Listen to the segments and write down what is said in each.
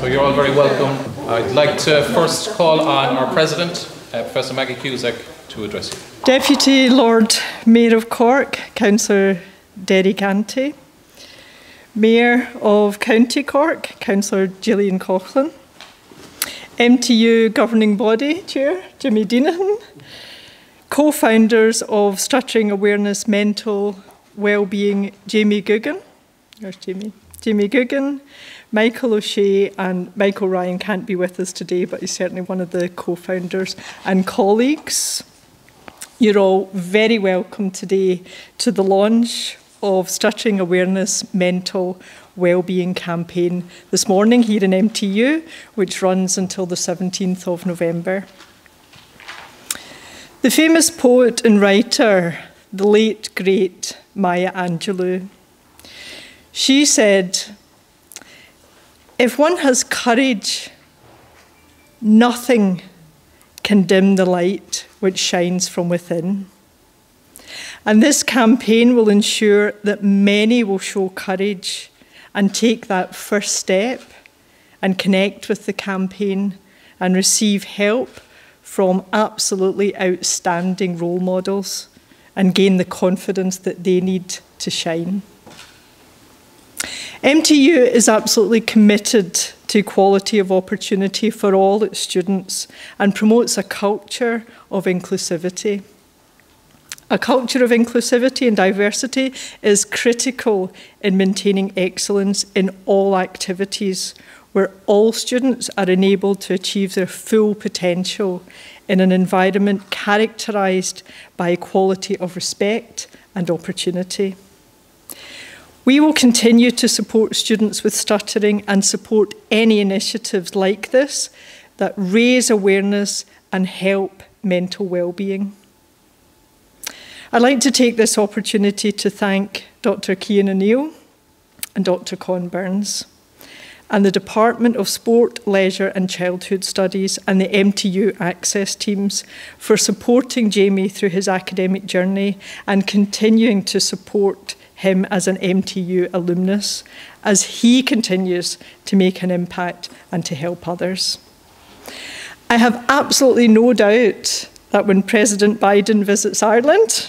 So you're all very welcome. I'd like to first call on our President, Professor Maggie Cusack, to address you. Deputy Lord Mayor of Cork, Councillor Derry Canty. Mayor of County Cork, Councillor Gillian Coughlan. MTU Governing Body Chair, Jimmy Deanahan. Co-founders of Stuttering Awareness Mental Wellbeing, Jamie Googan. There's Jamie. Jamie Googan, Michael O'Shea, and Michael Ryan can't be with us today, but he's certainly one of the co-founders and colleagues. You're all very welcome today to the launch of Stuttering Awareness Mental Wellbeing campaign this morning here in MTU, which runs until the 17th of November. The famous poet and writer, the late, great Maya Angelou, she said, "If one has courage, nothing can dim the light which shines from within." And this campaign will ensure that many will show courage and take that first step and connect with the campaign and receive help from absolutely outstanding role models and gain the confidence that they need to shine. MTU is absolutely committed to equality of opportunity for all its students and promotes a culture of inclusivity. A culture of inclusivity and diversity is critical in maintaining excellence in all activities, where all students are enabled to achieve their full potential in an environment characterised by equality of respect and opportunity. We will continue to support students with stuttering and support any initiatives like this that raise awareness and help mental well-being. I'd like to take this opportunity to thank Dr. Cian O'Neill and Dr. Con Burns and the Department of Sport, Leisure and Childhood Studies and the MTU Access teams for supporting Jamie through his academic journey and continuing to support him as an MTU alumnus as he continues to make an impact and to help others. I have absolutely no doubt that when President Biden visits Ireland,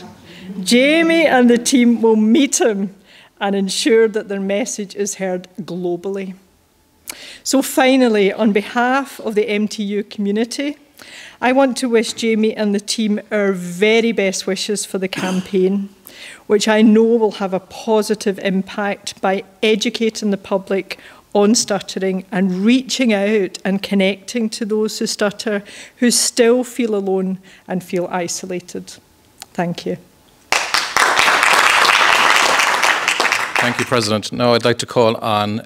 Jamie and the team will meet him and ensure that their message is heard globally. So finally, on behalf of the MTU community, I want to wish Jamie and the team our very best wishes for the campaign, which I know will have a positive impact by educating the public on stuttering and reaching out and connecting to those who stutter, who still feel alone and feel isolated. Thank you. Thank you, President. Now I'd like to call on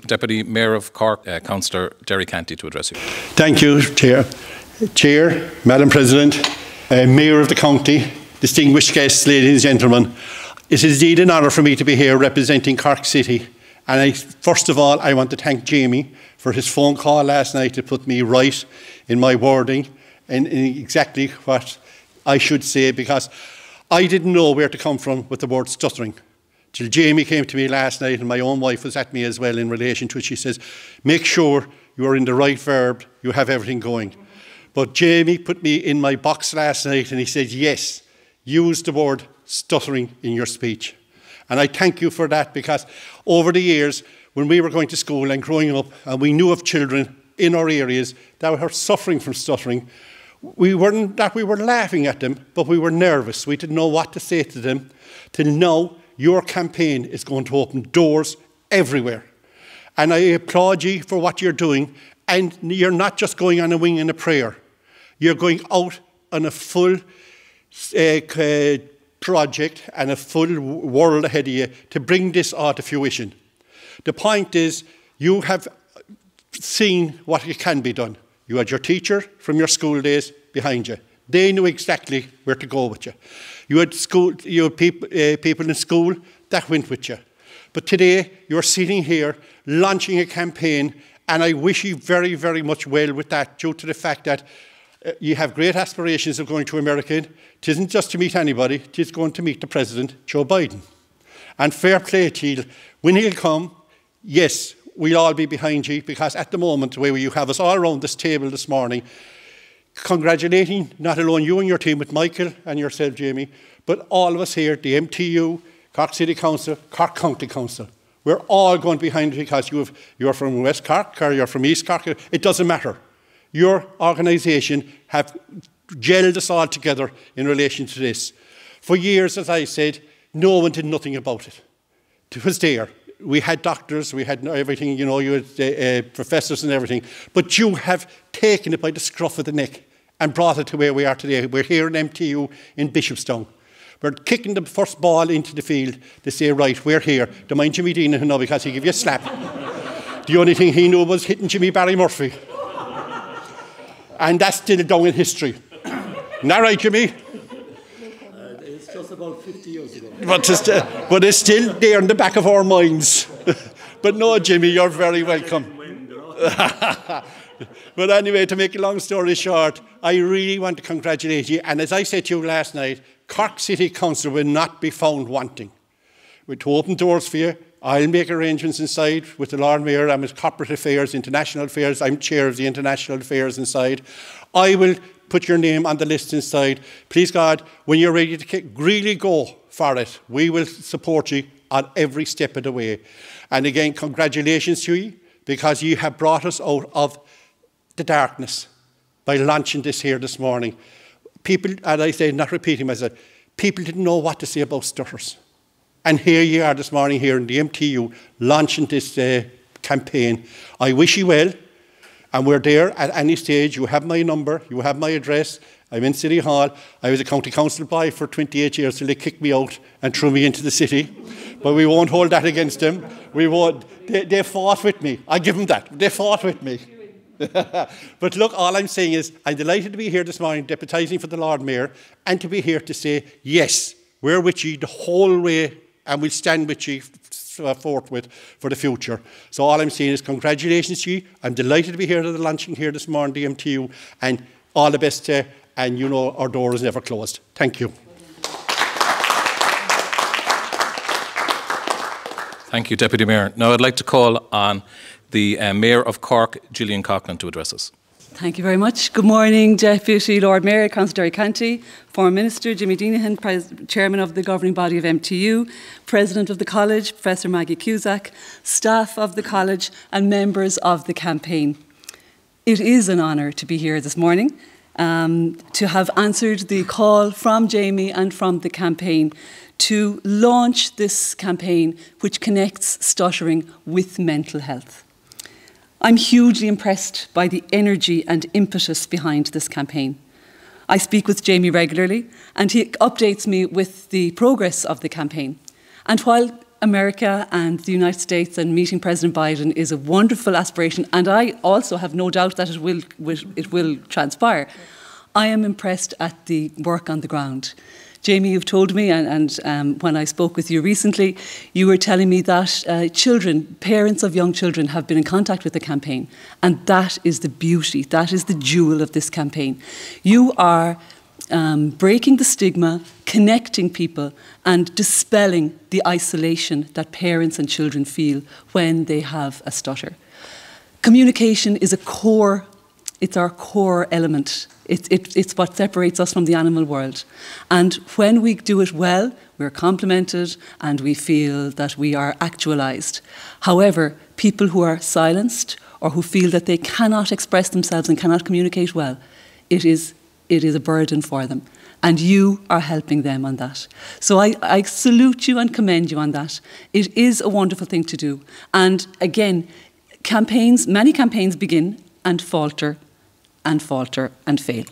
Deputy Mayor of Cork, Councillor Derry Canty, to address you. Thank you, Chair. Chair, Madam President, Mayor of the County, distinguished guests, ladies and gentlemen. It is indeed an honour for me to be here representing Cork City. And first of all, I want to thank Jamie for his phone call last night to put me right in my wording and in exactly what I should say, because I didn't know where to come from with the word stuttering. Till Jamie came to me last night, and my own wife was at me as well in relation to it. She says, make sure you are in the right verb, you have everything going. But Jamie put me in my box last night and he said, yes, use the word stuttering in your speech. And I thank you for that, because over the years, when we were going to school and growing up, and we knew of children in our areas that were suffering from stuttering, we weren't that we were laughing at them, but we were nervous. We didn't know what to say to them. Till now, your campaign is going to open doors everywhere. And I applaud you for what you're doing. And you're not just going on a wing and a prayer. You're going out on a full project and a full world ahead of you to bring this all to fruition. The point is, you have seen what can be done. You had your teacher from your school days behind you. They knew exactly where to go with you. You had people in school that went with you. But today, you're sitting here launching a campaign, and I wish you very, very much well with that, due to the fact that you have great aspirations of going to America. It isn't just to meet anybody, it is going to meet the President, Joe Biden. And fair play to you. When he'll come, yes, we'll all be behind you, because at the moment, the way you have us all around this table this morning, congratulating not alone you and your team with Michael and yourself, Jamie, but all of us here, the MTU, Cork City Council, Cork County Council. We're all going behind you because you're from West Cork or you're from East Cork. It doesn't matter. Your organisation have gelled us all together in relation to this. For years, as I said, no one did nothing about it. It was there. We had doctors, we had everything, you know, you had professors and everything. But you have taken it by the scruff of the neck and brought it to where we are today. We're here in MTU in Bishopstown. We're kicking the first ball into the field to say, right, we're here. Don't mind Jimmy Dean now because he gave you a slap. The only thing he knew was hitting Jimmy Barry Murphy. And that's still down in history. Isn't that right, Jimmy? It's just about 50 years ago. But it's still there in the back of our minds. But no, Jimmy, you're very welcome. But anyway, to make a long story short, I really want to congratulate you. And as I said to you last night, Cork City Council will not be found wanting. We're to open doors for you. I'll make arrangements inside with the Lord Mayor. I'm with Corporate Affairs, International Affairs. I'm chair of the International Affairs inside. I will put your name on the list inside. Please God, when you're ready to really go for it, we will support you on every step of the way. And again, congratulations to you, because you have brought us out of the darkness by launching this here this morning. People, and I say, not repeating myself, people didn't know what to say about stutters. And here you are this morning here in the MTU launching this campaign. I wish you well, and we're there at any stage. You have my number, you have my address. I'm in City Hall. I was a county council boy for 28 years till they kicked me out and threw me into the city. But we won't hold that against them. We won't. They fought with me. I give them that. They fought with me. But look, all I'm saying is I'm delighted to be here this morning deputising for the Lord Mayor and to be here to say, yes, we're with you the whole way and we'll stand with you forthwith for the future. So all I'm saying is congratulations to you. I'm delighted to be here at the launching here this morning, the MTU, and all the best to you. And you know our door is never closed. Thank you. Thank you, Deputy Mayor. Now I'd like to call on the Mayor of Cork, Gillian Coughlan, to address us. Thank you very much. Good morning, Deputy Lord Mayor, Councillor Derry Canty, Former Minister Jimmy Deanahan, Chairman of the governing body of MTU, President of the College, Professor Maggie Cusack, staff of the College and members of the campaign. It is an honour to be here this morning, to have answered the call from Jamie and from the campaign to launch this campaign which connects stuttering with mental health. I'm hugely impressed by the energy and impetus behind this campaign. I speak with Jamie regularly and he updates me with the progress of the campaign. And while America and the United States and meeting President Biden is a wonderful aspiration, and I also have no doubt that it will transpire, I am impressed at the work on the ground. Jamie, you've told me, and when I spoke with you recently, you were telling me that children, parents of young children, have been in contact with the campaign. And that is the beauty, that is the jewel of this campaign. You are breaking the stigma, connecting people, and dispelling the isolation that parents and children feel when they have a stutter. Communication is it's our core element. It's what separates us from the animal world. And when we do it well, we're complimented and we feel that we are actualised. However, people who are silenced or who feel that they cannot express themselves and cannot communicate well, it is a burden for them. And you are helping them on that. So I salute you and commend you on that. It is a wonderful thing to do. And again, many campaigns begin and falter and fail.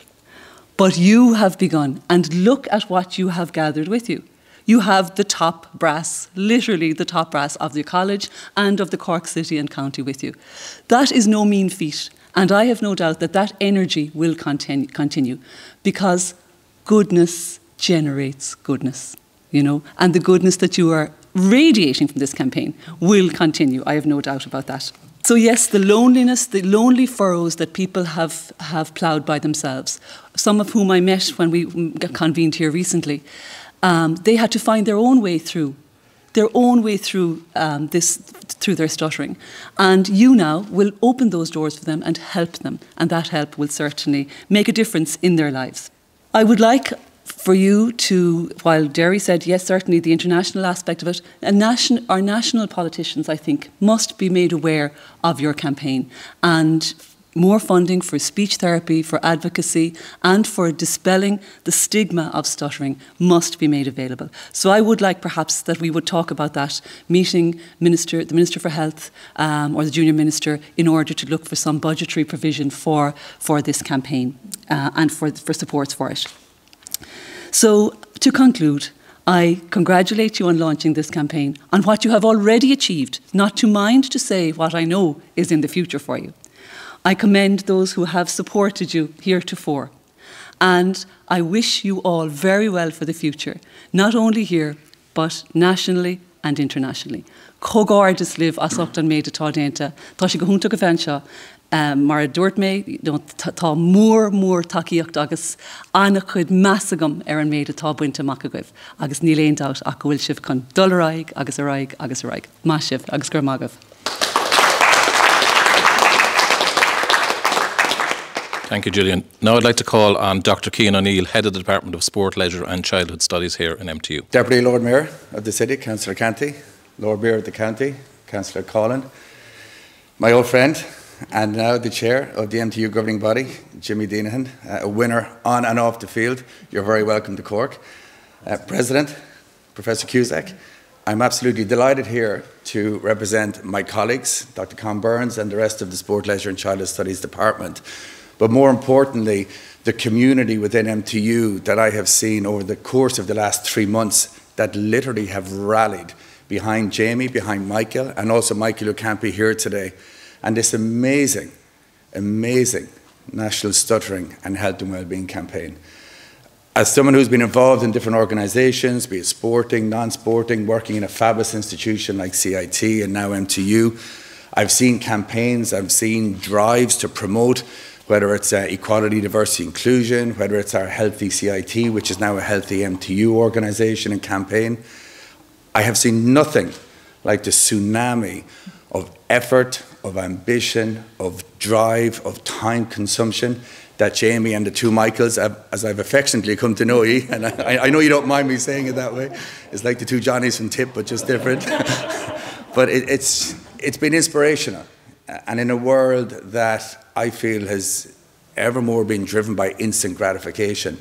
But you have begun, and look at what you have gathered with you. You have the top brass, literally the top brass of the college and of the Cork City and County with you. That is no mean feat, and I have no doubt that that energy will continue because goodness generates goodness, you know, and the goodness that you are radiating from this campaign will continue. I have no doubt about that. So yes, the loneliness, the lonely furrows that people have ploughed by themselves, some of whom I met when we convened here recently, they had to find their own way through this through their stuttering. And you now will open those doors for them and help them. And that help will certainly make a difference in their lives. I would like for you to, while Derry said, yes, certainly the international aspect of it, our national politicians, I think, must be made aware of your campaign. And more funding for speech therapy, for advocacy, and for dispelling the stigma of stuttering must be made available. So I would like perhaps that we would talk about that, meeting the Minister for Health or the Junior Minister in order to look for some budgetary provision for this campaign and for supports for it. So to conclude, I congratulate you on launching this campaign, on what you have already achieved, not to mind to say what I know is in the future for you. I commend those who have supported you heretofore, and I wish you all very well for the future, not only here, but nationally and internationally. Cógáirdas live as ochtan méid atá déanta, tá sé go húnta go bhain seo, mar a dúirt mé, tá mór takeíocht agus anna chud measagam an méid atá buinte mac a goibh, agus ní léon dát ach go bhfuil sibh chun dul araig, agus araig, agus araig. Má sibh, agus gur magah. Thank you, Gillian. Now I'd like to call on Dr. Cian O'Neill, Head of the Department of Sport, Leisure and Childhood Studies here in MTU. Deputy Lord Mayor of the City, Councillor Canty, Lord Mayor of the County, Councillor Coughlan, my old friend, and now the Chair of the MTU governing body, Jimmy Deanahan, a winner on and off the field. You're very welcome to Cork. President, Professor Cusack, I'm absolutely delighted here to represent my colleagues, Dr. Con Burns and the rest of the Sport, Leisure and Childhood Studies Department. But more importantly, the community within MTU that I have seen over the course of the last 3 months that literally have rallied behind Jamie, behind Michael, and also Michael who can't be here today. And this amazing, amazing National Stuttering and Health and Wellbeing campaign. As someone who's been involved in different organisations, be it sporting, non-sporting, working in a fabulous institution like CIT and now MTU, I've seen campaigns, I've seen drives to promote whether it's equality, diversity, inclusion, whether it's our Healthy CIT, which is now a Healthy MTU organisation and campaign. I have seen nothing like the tsunami of effort, of ambition, of drive, of time consumption that Jamie and the two Michaels, as I've affectionately come to know you, and I know you don't mind me saying it that way, it's like the two Johnnies from Tip, but just different. But it's been inspirational. And in a world that I feel has ever more been driven by instant gratification,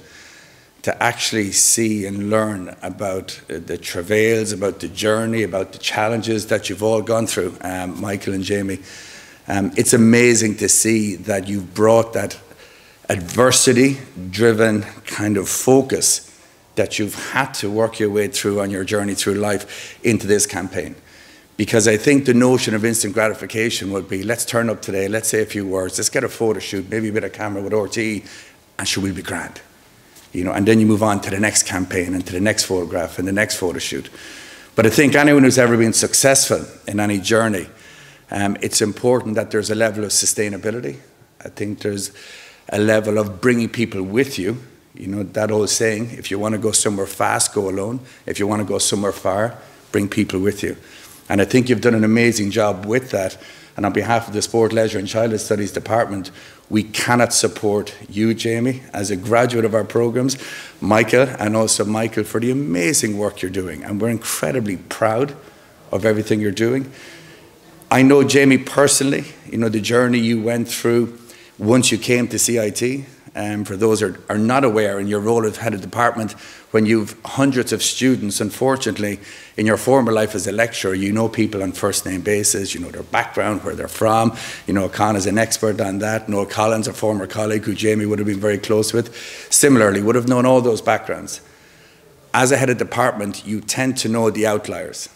to actually see and learn about the travails, about the journey, about the challenges that you've all gone through, Michael and Jamie, it's amazing to see that you've brought that adversity-driven kind of focus that you've had to work your way through on your journey through life into this campaign. Because I think the notion of instant gratification would be, let's turn up today, let's say a few words, let's get a photo shoot, maybe a bit of camera with RTE, and sure, we'll be grand. You know, and then you move on to the next campaign and to the next photograph and the next photo shoot. But I think anyone who's ever been successful in any journey, it's important that there's a level of sustainability. I think there's a level of bringing people with you. You know, that old saying, if you want to go somewhere fast, go alone. If you want to go somewhere far, bring people with you. And I think you've done an amazing job with that. And on behalf of the Sport, Leisure and Childhood Studies Department, we cannot support you, Jamie, as a graduate of our programmes, Michael, and also Michael for the amazing work you're doing. And we're incredibly proud of everything you're doing. I know Jamie personally, you know, the journey you went through once you came to CIT. For those who are not aware, in your role as head of department, when you've hundreds of students, unfortunately, in your former life as a lecturer, you know people on first name basis, you know their background, where they're from. You know, Con is an expert on that. Noel Collins, a former colleague who Jamie would have been very close with, similarly would have known all those backgrounds. As a head of department, you tend to know the outliers.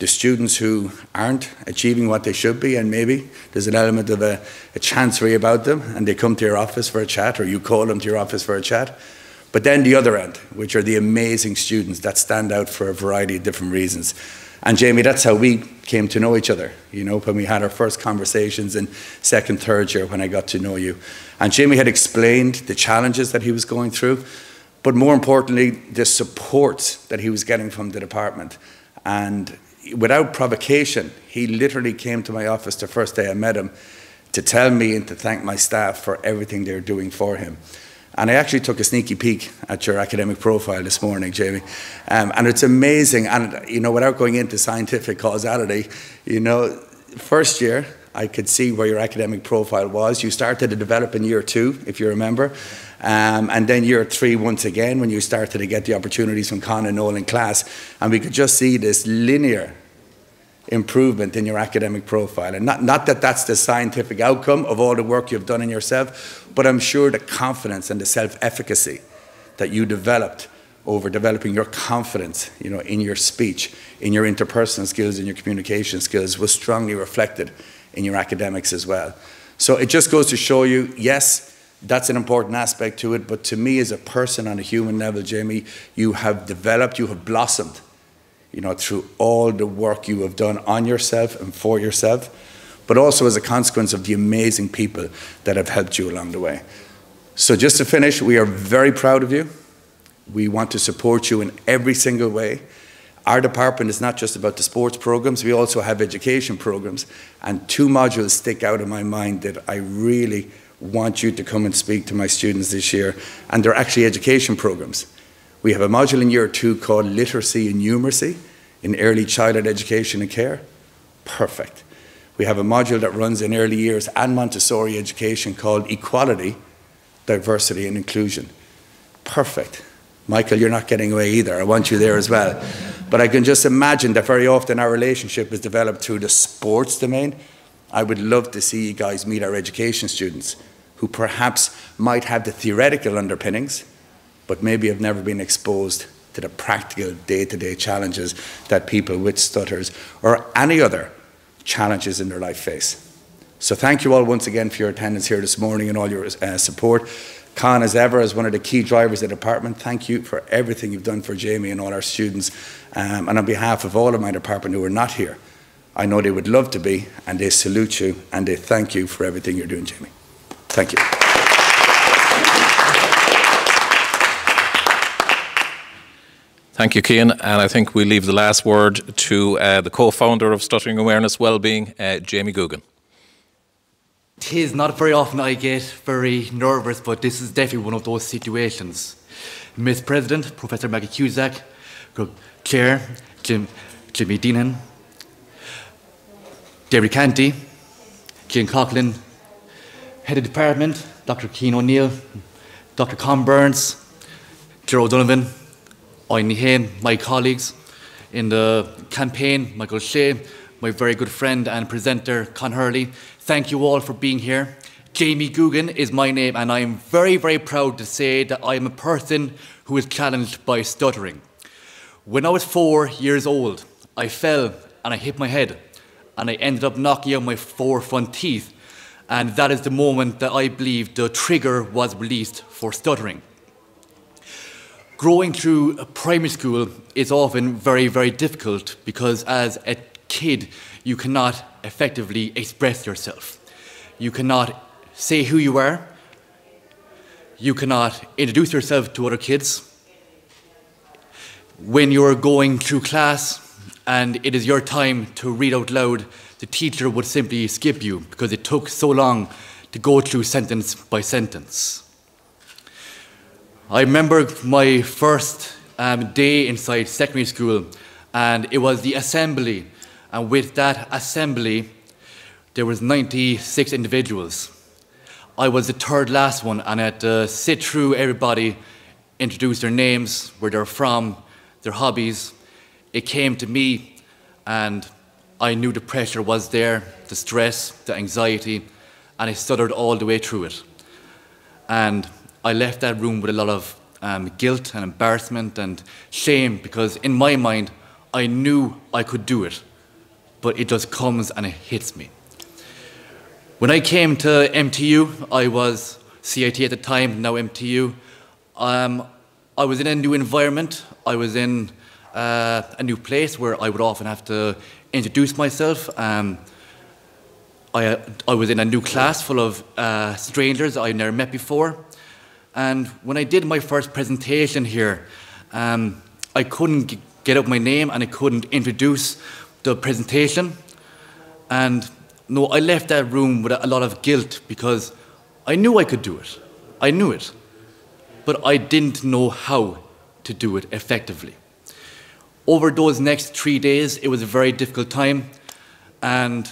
The students who aren't achieving what they should be, and maybe there's an element of a chancery about them, and they come to your office for a chat, or you call them to your office for a chat. But then the other end, which are the amazing students that stand out for a variety of different reasons. And Jamie, that's how we came to know each other, you know, when we had our first conversations in second, third year when I got to know you. And Jamie had explained the challenges that he was going through, but more importantly, the support that he was getting from the department. And without provocation, he literally came to my office the first day I met him to tell me and to thank my staff for everything they're doing for him. And I actually took a sneaky peek at your academic profile this morning, Jamie. And it's amazing. And, you know, without going into scientific causality, you know, first year, I could see where your academic profile was. You started to develop in year 2, if you remember. And then year 3, once again, when you started to get the opportunities from Con and Noel in class. And we could just see this linear improvement in your academic profile. And not that that's the scientific outcome of all the work you've done in yourself, but I'm sure the confidence and the self-efficacy that you developed over developing your confidence, you know, in your speech, in your interpersonal skills, in your communication skills, was strongly reflected in your academics as well. So it just goes to show you, yes, that's an important aspect to it, but to me as a person on a human level, Jamie, you have developed, you have blossomed, you know, through all the work you have done on yourself and for yourself, but also as a consequence of the amazing people that have helped you along the way. So just to finish, we are very proud of you. We want to support you in every single way. Our department is not just about the sports programs, we also have education programs, and 2 modules stick out in my mind that I really want you to come and speak to my students this year, and they're actually education programs. We have a module in year 2 called Literacy and Numeracy in Early Childhood Education and Care. Perfect. We have a module that runs in early years and Montessori education called Equality, Diversity and Inclusion. Perfect. Michael, you're not getting away either. I want you there as well. But I can just imagine that very often our relationship is developed through the sports domain. I would love to see you guys meet our education students who perhaps might have the theoretical underpinnings, but maybe have never been exposed to the practical day-to-day challenges that people with stutters or any other challenges in their life face. So thank you all once again for your attendance here this morning and all your support. Con, as ever, is one of the key drivers of the department. Thank you for everything you've done for Jamie and all our students. And on behalf of all of my department who are not here, I know they would love to be, and they salute you and they thank you for everything you're doing, Jamie. Thank you. Thank you, Cian. And I think we leave the last word to the co-founder of Stuttering Awareness Wellbeing, Jamie Googan. It is not very often I get very nervous, but this is definitely one of those situations. Miss President, Professor Maggie Cusack, Cllr, Jimmy Deanan, Derry Canty, Cian Coughlan, Head of Department, Dr. Cian O'Neill, Dr. Con Burns, Cllr O'Donovan, Oinie, my colleagues in the campaign, Michael Shea, my very good friend and presenter, Con Hurley. Thank you all for being here. Jamie Googan is my name, and I am very, very proud to say that I am a person who is challenged by stuttering. When I was 4 years old, I fell and I hit my head, and I ended up knocking out my 4 front teeth, and that is the moment that I believe the trigger was released for stuttering. Growing through primary school is often very, very difficult because as a kid, you cannot effectively express yourself. You cannot say who you are. You cannot introduce yourself to other kids. When you're going through class and it is your time to read out loud, the teacher would simply skip you because it took so long to go through sentence by sentence. I remember my first day inside secondary school, and it was the assembly. And with that assembly, there was 96 individuals. I was the third last one, and I had to sit through everybody, introduce their names, where they're from, their hobbies. It came to me, and I knew the pressure was there, the stress, the anxiety, and I stuttered all the way through it. And I left that room with a lot of guilt and embarrassment and shame, because in my mind, I knew I could do it, but it just comes and it hits me. When I came to MTU, I was CIT at the time, now MTU. I was in a new environment. I was in a new place where I would often have to introduce myself. I was in a new class full of strangers I'd never met before. And when I did my first presentation here, I couldn't get out my name and I couldn't introduce the presentation, and no, I left that room with a lot of guilt because I knew I could do it. I knew it. But I didn't know how to do it effectively. Over those next 3 days, it was a very difficult time, and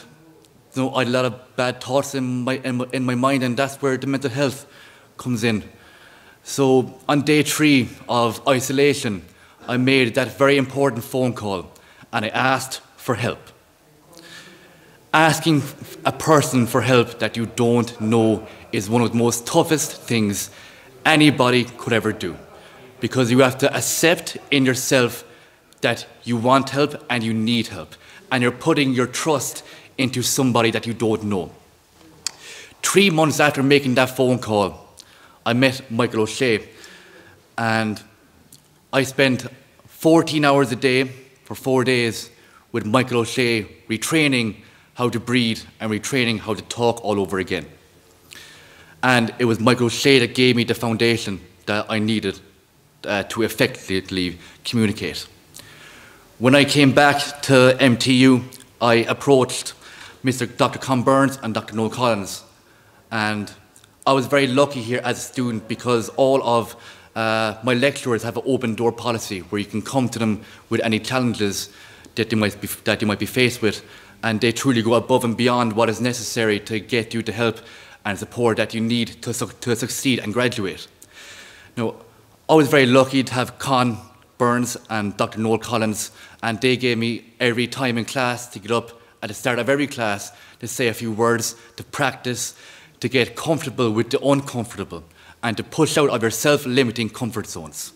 I had a lot of bad thoughts in my mind, and that's where the mental health comes in. So on day 3 of isolation, I made that very important phone call, and I asked for help. Asking a person for help that you don't know is one of the most toughest things anybody could ever do, because you have to accept in yourself that you want help and you need help, and you're putting your trust into somebody that you don't know. 3 months after making that phone call, I met Michael O'Shea, and I spent 14 hours a day for 4 days with Michael O'Shea, retraining how to breathe and retraining how to talk all over again. And it was Michael O'Shea that gave me the foundation that I needed to effectively communicate. When I came back to MTU, I approached Dr. Con Burns and Dr. Noel Collins, and I was very lucky here as a student because all of my lecturers have an open door policy where you can come to them with any challenges that you might be faced with, and they truly go above and beyond what is necessary to get you the help and support that you need to succeed and graduate. Now, I was very lucky to have Con Burns and Dr. Noel Collins, and they gave me every time in class to get up at the start of every class to say a few words, to practice, to get comfortable with the uncomfortable, and to push out of your self-limiting comfort zones.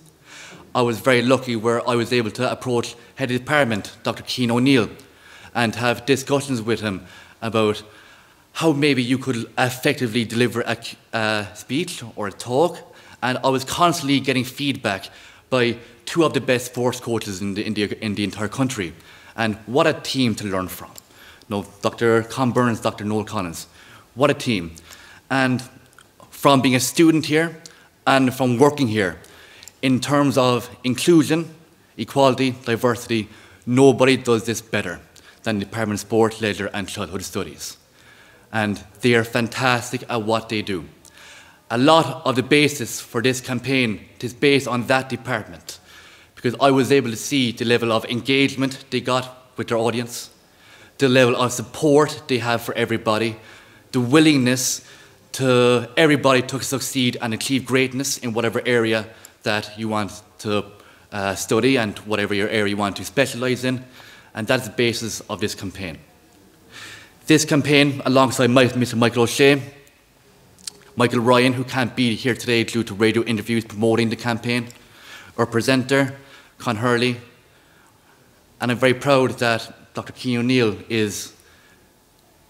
I was very lucky where I was able to approach Head of Department, Dr. Cian O'Neill, and have discussions with him about how maybe you could effectively deliver a speech or a talk. And I was constantly getting feedback by 2 of the best sports coaches in the entire country. And what a team to learn from. Dr. Con Burns, Dr. Noel Collins, what a team. And from being a student here and from working here, in terms of inclusion, equality, diversity, nobody does this better than the Department of Sport, Leisure and Childhood Studies. And they are fantastic at what they do. A lot of the basis for this campaign is based on that department, because I was able to see the level of engagement they got with their audience, the level of support they have for everybody, the willingness to everybody to succeed and achieve greatness in whatever area that you want to study and whatever your area you want to specialise in, and that's the basis of this campaign. This campaign, alongside Mr. Michael O'Shea, Michael Ryan, who can't be here today due to radio interviews promoting the campaign, our presenter, Con Hurley, and I'm very proud that Dr. Cian O'Neill is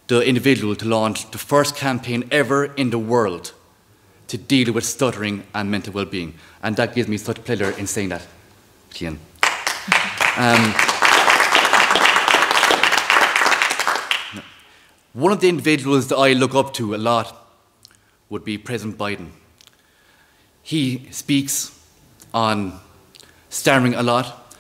the individual to launch the first campaign ever in the world to deal with stuttering and mental well-being. And that gives me such pleasure in saying that, Cian. One of the individuals that I look up to a lot would be President Biden. He speaks on stuttering a lot,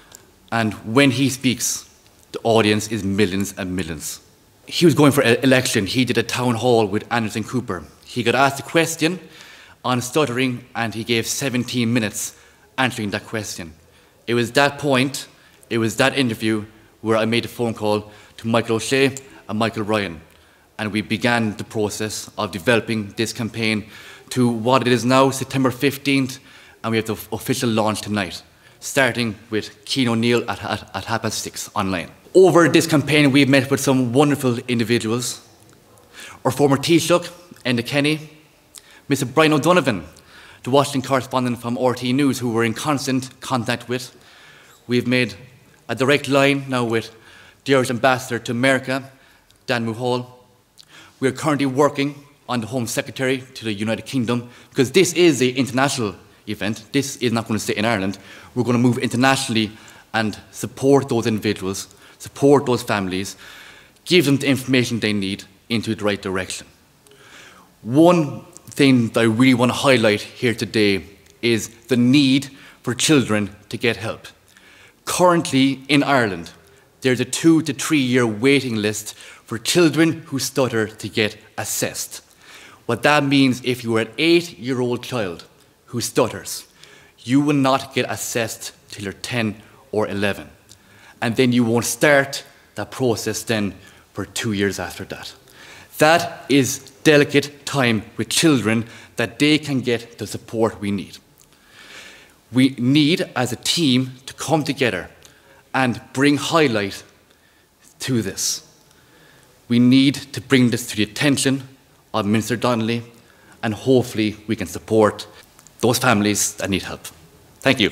and when he speaks, the audience is millions and millions. He was going for election. He did a town hall with Anderson Cooper. He got asked a question on stuttering, and he gave 17 minutes answering that question. It was that point, it was that interview where I made a phone call to Michael O'Shea and Michael Ryan, and we began the process of developing this campaign to what it is now, September 15th, and we have the official launch tonight, starting with Cian O'Neill at 6:30 online. Over this campaign, we've met with some wonderful individuals. Our former Taoiseach, Enda Kenny, Mr. Brian O'Donovan, the Washington correspondent from RT News, who we're in constant contact with. We've made a direct line now with the Irish Ambassador to America, Dan Mulhall. We are currently working on the Home Secretary to the United Kingdom, because this is an international event. This is not going to stay in Ireland. We're going to move internationally and support those individuals, support those families, give them the information they need into the right direction. One thing that I really want to highlight here today is the need for children to get help. Currently in Ireland, there's a 2 to 3 year waiting list for children who stutter to get assessed. What that means, if you are an 8-year-old child who stutters, you will not get assessed till you're 10 or 11. And then you won't start that process then for 2 years after that. That is delicate time with children that they can get the support we need. We need, as a team, to come together and bring highlight to this. We need to bring this to the attention of Minister Donnelly, and hopefully we can support those families that need help. Thank you.